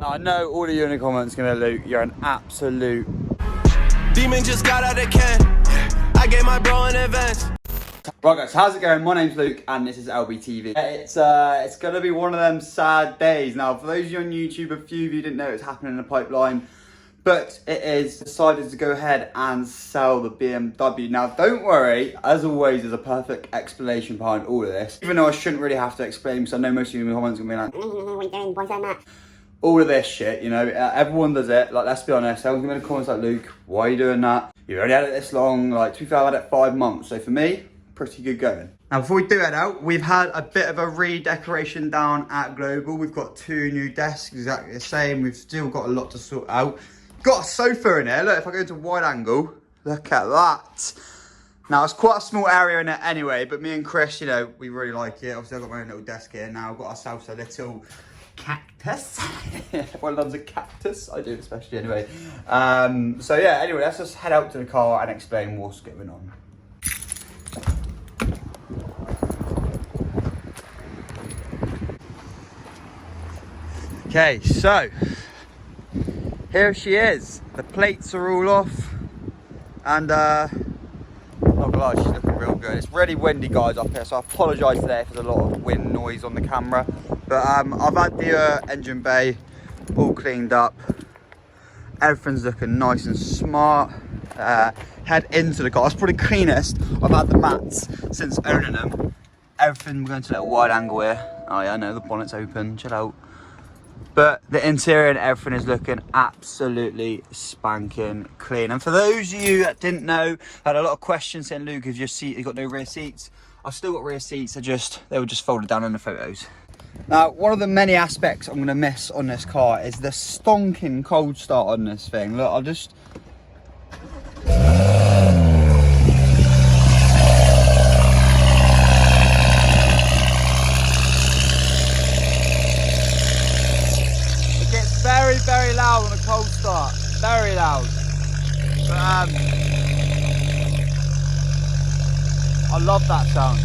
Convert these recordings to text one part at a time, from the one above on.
Now, I know all of you in the comments are going to Luke, you're an absolute... Demon just got out of can. I gave my bro an advance. Right guys, how's it going? My name's Luke and this is LBTV. It's going to be one of them sad days. Now, for those of you on YouTube, a few of you didn't know it was happening in the pipeline, but it is decided to go ahead and sell the BMW. Now, don't worry, as always, there's a perfect explanation behind all of this. Even though I shouldn't really have to explain, because I know most of you in the comments are going to be like, what are you doing? Why is that? All of this shit, you know, everyone does it. Like, let's be honest, everyone's going to comments like, Luke, why are you doing that? You've already had it this long. Like, to be fair, I've had it 5 months. So for me, pretty good going. Now, before we do head out, we've had a bit of a redecoration down at Global. We've got 2 new desks, exactly the same. We've still got a lot to sort out. Got a sofa in here. Look, if I go into wide angle, look at that. Now, it's quite a small area in it anyway, but me and Chris, you know, we really like it. Obviously, I've got my own little desk here now. I've got ourselves a little cactus. Everyone loves a cactus. I do, especially anyway. So yeah, anyway, let's just head out to the car and explain what's going on. Okay, so here she is. The plates are all off, and not gonna lie, she's looking real good. It's really windy, guys, up here, so I apologise today if there's a lot of wind noise on the camera. But I've had the engine bay all cleaned up. Everything's looking nice and smart. Head into the car. It's probably cleanest I've had the mats since owning them. Everything, we're going to a little wide angle here. Oh yeah, I know the bonnet's open. Chill out. But the interior and everything is looking absolutely spanking clean. And for those of you that didn't know, I had a lot of questions saying, Luke, have your seat, you've got no rear seats? I've still got rear seats, they were just folded down in the photos. Now, one of the many aspects I'm going to miss on this car is the stonking cold start on this thing. Look, I'll just... Very, very loud on a cold start. Very loud. But, I love that sound.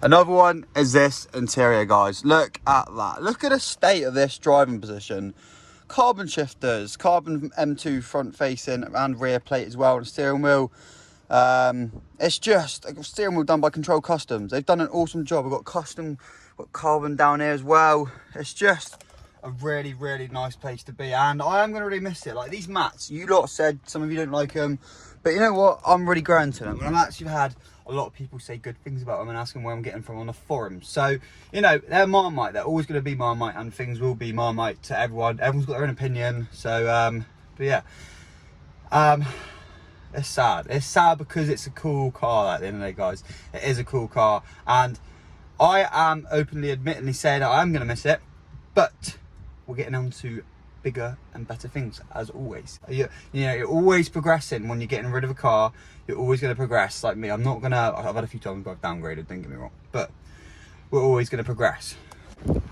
Another one is this interior, guys. Look at that. Look at the state of this driving position. Carbon shifters, carbon M2 front facing and rear plate as well, and steering wheel. It's just a steering wheel done by Control Customs. They've done an awesome job. We've got carbon down here as well. It's just a really, really nice place to be, and I am going to really miss it. Like, these mats, you lot said some of you don't like them, but you know what, I'm really growing to them, and I've actually had a lot of people say good things about them and asking where I'm getting from on the forums. So, you know, they're Marmite. They're always going to be Marmite, and things will be Marmite to everyone. Everyone's got their own opinion. So but yeah, it's sad. It's sad because it's a cool car at the end of the day, guys. It is a cool car, and I am openly admittedly saying that I'm going to miss it, but we're getting on to bigger and better things, as always. You know, you're always progressing. When you're getting rid of a car, you're always going to progress. Like me, I've had a few times where I've downgraded, don't get me wrong, but we're always going to progress.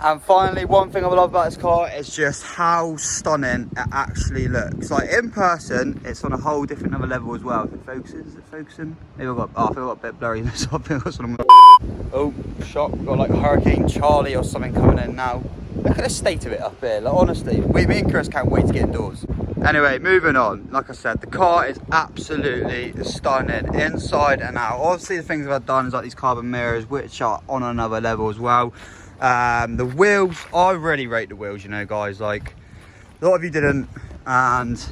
And finally, one thing I love about this car is just how stunning it actually looks. Like, in person, it's on a whole different other level as well. If it focuses, is it focusing? Maybe I feel like a bit blurry. So I think I've got some... Oh, shot. We've got like a Hurricane Charlie or something coming in now. Look at the state of it up here. Like, honestly, me and Chris can't wait to get indoors. Anyway, moving on. Like I said, the car is absolutely stunning inside and out. Obviously, the things I've done is like these carbon mirrors, which are on another level as well. The wheels, I really rate the wheels, you know, guys. Like, a lot of you didn't, and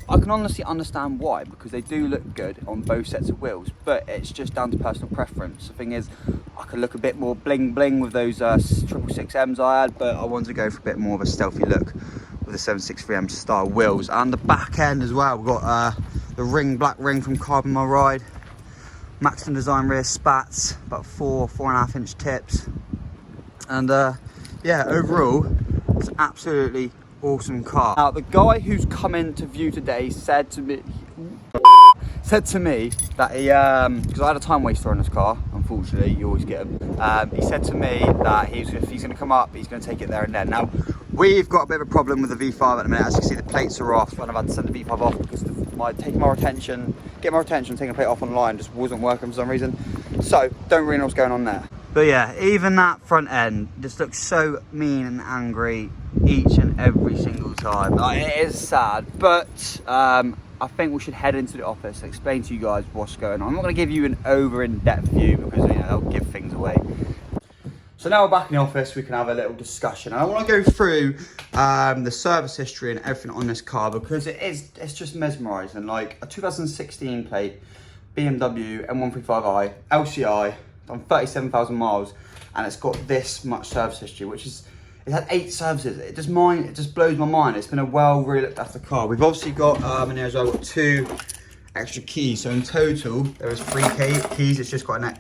I can honestly understand why, because they do look good on both sets of wheels, but it's just down to personal preference. The thing is, I could look a bit more bling bling with those 666Ms I had, but I wanted to go for a bit more of a stealthy look with the 763M style wheels. And the back end as well, we've got the black ring from Carbon My Ride, Maxton Design rear spats, about 4.5 inch tips. And yeah, overall, it's an absolutely awesome car. Now, the guy who's come in to view today said to me that he, because I had a time waster on this car, unfortunately, you always get him. He said to me that if he's going to come up, he's going to take it there and then. Now, we've got a bit of a problem with the V5 at the minute. As you can see, the plates are off, and I've had to send the V5 off because getting my attention, taking a plate off online just wasn't working for some reason. So, don't really know what's going on there. But yeah, even that front end just looks so mean and angry each and every single time. Like, it is sad, but I think we should head into the office, explain to you guys what's going on. I'm not going to give you an in-depth view because, you know, that'll give things away. So now we're back in the office, we can have a little discussion. And I want to go through the service history and everything on this car because it's just mesmerising. Like a 2016 plate, BMW M135I, LCI, done 37,000 miles, and it's got this much service history, which is, it had 8 services. It just blows my mind. It's been a really looked after car. We've obviously got in here as well, got 2 extra keys. So in total, there is 3 keys. It's just got an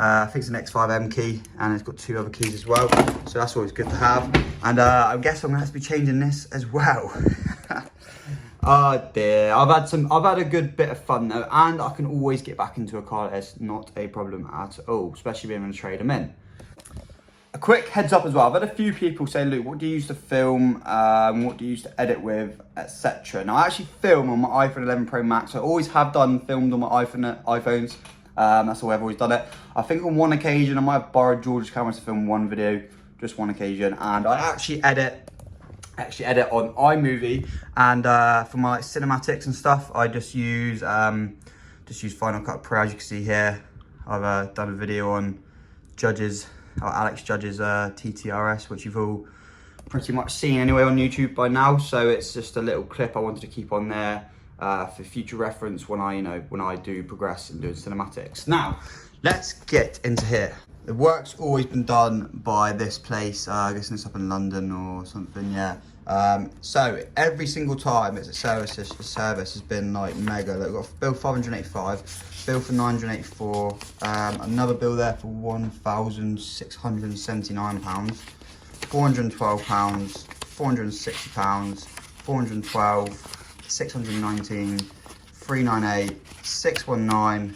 I think it's an X5M key, and it's got 2 other keys as well. So that's always good to have. And I guess I'm gonna have to be changing this as well. Oh dear, I've had a good bit of fun though, and I can always get back into a car that's not a problem at all, especially being able to trade them in. A quick heads up as well, I've had a few people say, Luke, what do you use to film, what do you use to edit with, etc. Now I actually film on my iPhone 11 Pro Max. I always have filmed on my iPhones. That's the way I've always done it. I think on one occasion I might have borrowed George's camera to film one video, just one occasion, and I actually edit on iMovie, and for my like, cinematics and stuff, I just use Final Cut Pro. As you can see here, I've done a video on Alex Judge's TTRS, which you've all pretty much seen anyway on YouTube by now. So it's just a little clip I wanted to keep on there for future reference when I do progress and do cinematics. Now, let's get into here. The work's always been done by this place. I guess it's up in London or something, yeah. So every single time it's a service has been like mega. Like, we've got bill 585, bill for 984, another bill there for £1,679, £412, £460, 412, 619, 398, 619,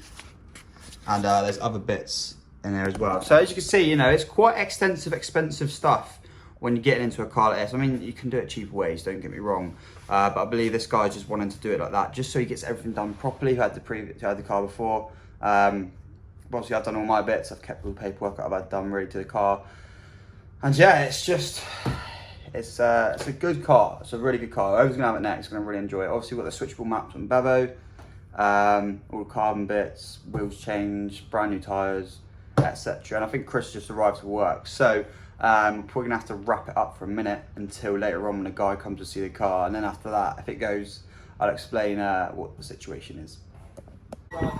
and there's other bits in there as well. So as you can see, you know, it's quite expensive stuff when you're getting into a car like this. I mean, you can do it cheaper ways, don't get me wrong, but I believe this guy just wanted to do it like that, just so he gets everything done properly. Who had the car before. Obviously I've done all my bits. I've kept all the paperwork I've had done ready to the car, and yeah, it's a good car. It's a really good car. Whoever's gonna have it next, gonna really enjoy it. Obviously we've got the switchable maps on Bevo, all the carbon bits, wheels changed, brand new tyres, etc. And I think Chris just arrived to work, so we're probably gonna have to wrap it up for a minute until later on when the guy comes to see the car, and then after that, if it goes, I'll explain what the situation is.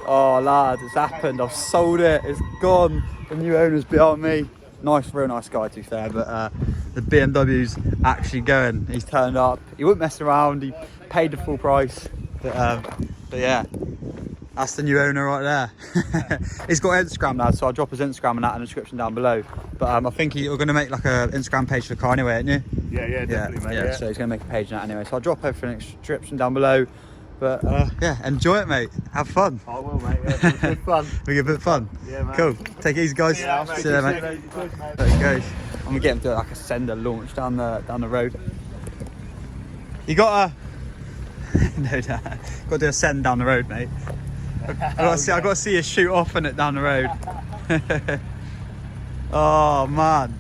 Oh lad, it's happened. I've sold it. It's gone. The new owner's behind me. Real nice guy to be fair, but the BMW's actually going. He's turned up. He wouldn't mess around. He paid the full price. But yeah, that's the new owner right there. He's got an Instagram now, so I'll drop his Instagram and that in the description down below. But I think you're going to make like an Instagram page for the car anyway, aren't you? Yeah, definitely, mate. Yeah, so he's going to make a page on that anyway. So I'll drop everything in the description down below. But yeah, enjoy it, mate. Have fun. I will, mate. Yeah, it's good fun. We get a bit of fun. Yeah, man. Cool. Take it easy, guys. Yeah, see you there, mate. There it goes. I'm gonna get him to do like a sender launch down the road. You got got to do a send down the road, mate. I got to see you shoot off in it down the road. Oh man,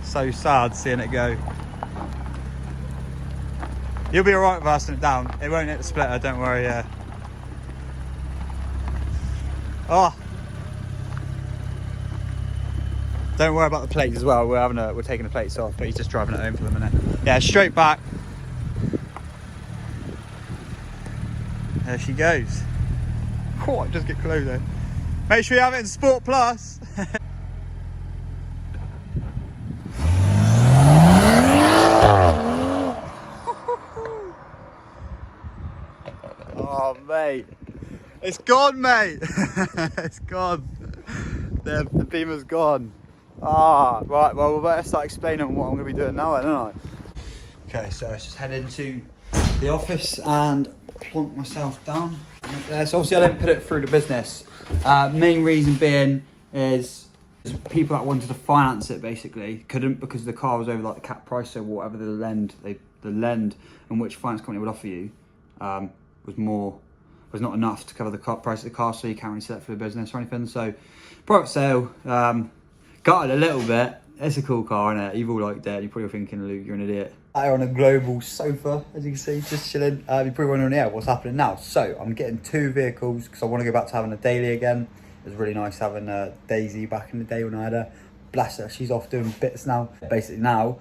so sad seeing it go. You'll be alright reversing it down. It won't hit the splitter, don't worry. Yeah. Oh, don't worry about the plates as well. We're taking the plates off, but he's just driving it home for the minute. Yeah, straight back. There she goes. Oh, I just get close there. Make sure you have it in Sport Plus. Oh mate, it's gone, mate. It's gone. The Beamer's gone. Ah, right. Well, we better start explaining what I'm going to be doing now, don't I? Okay, so let's just head into the office and plonk myself down. So obviously I don't put it through the business. Main reason being is people that wanted to finance it basically couldn't, because the car was over like the cap price, so whatever the lend in which finance company would offer you was not enough to cover the price of the car, so you can't really sell it for the business or anything. So private sale, gutted a little bit, It's a cool car, isn't it? You've all liked it. You're probably thinking, Luke, you're an idiot. I'm on a global sofa, as you can see, just chilling. You're probably wondering, yeah, what's happening now? So I'm getting 2 vehicles because I want to go back to having a daily again. It was really nice having Daisy back in the day when I had her. Bless her, she's off doing bits now. Basically now,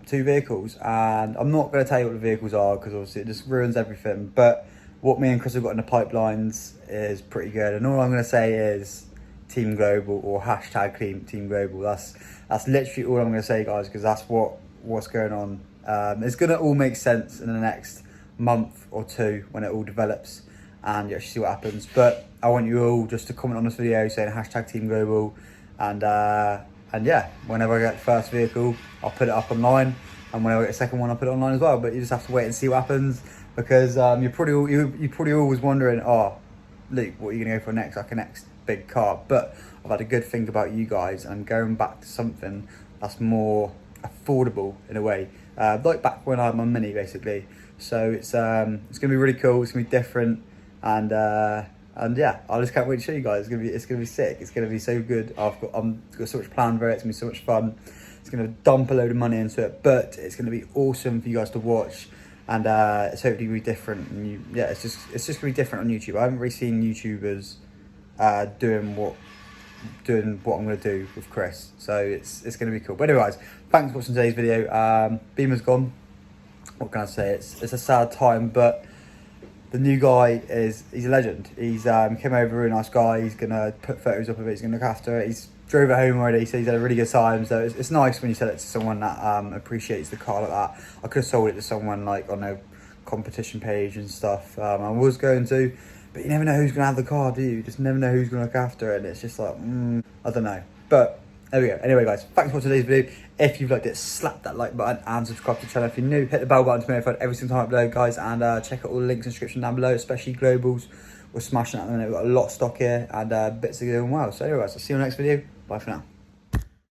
2 vehicles, and I'm not going to tell you what the vehicles are because obviously it just ruins everything. But what me and Chris have got in the pipelines is pretty good, and all I'm going to say is Team Global or hashtag Team Global. That's literally all I'm going to say, guys, because that's what's going on. It's going to all make sense in the next month or 2 when it all develops and you actually see what happens. But I want you all just to comment on this video saying hashtag Team Global, and yeah, whenever I get the first vehicle, I'll put it up online, and whenever I get the second one, I'll put it online as well. But you just have to wait and see what happens, because you're probably always wondering, oh, Luke, what are you going to go for next, like a next big car? But I've had a good think about you guys, and I'm going back to something that's more affordable in a way, like back when I had my Mini, basically. So it's going to be really cool. It's going to be different, and yeah, I just can't wait to show you guys. It's gonna be sick. It's gonna be so good. I've got so much planned for it. It's gonna be so much fun. It's gonna dump a load of money into it, but it's gonna be awesome for you guys to watch, and it's hopefully gonna be different. And yeah, it's just gonna be different on YouTube. I haven't really seen YouTubers doing what I'm gonna do with Chris, so it's gonna be cool. But anyways, thanks for watching today's video. Beamer's gone. What can I say? It's a sad time, but the new guy he's a legend. He's came over, really nice guy. He's gonna put photos up of it. He's gonna look after it. He's drove it home already, so he's had a really good time. So it's nice when you sell it to someone that appreciates the car like that. I could have sold it to someone like on a competition page and stuff. I was going to, but you never know who's gonna have the car, do you? You just never know who's gonna look after it. And it's just like, I don't know. But there we go. Anyway, guys, thanks for watching today's video. If you've liked it, slap that like button and subscribe to the channel. If you're new, hit the bell button to be notified every single time I upload, guys. And check out all the links in the description down below, especially Globals. We're smashing it at the minute. We've got a lot of stock here, and bits are going well. So anyway, guys, I'll see you in the next video. Bye for now.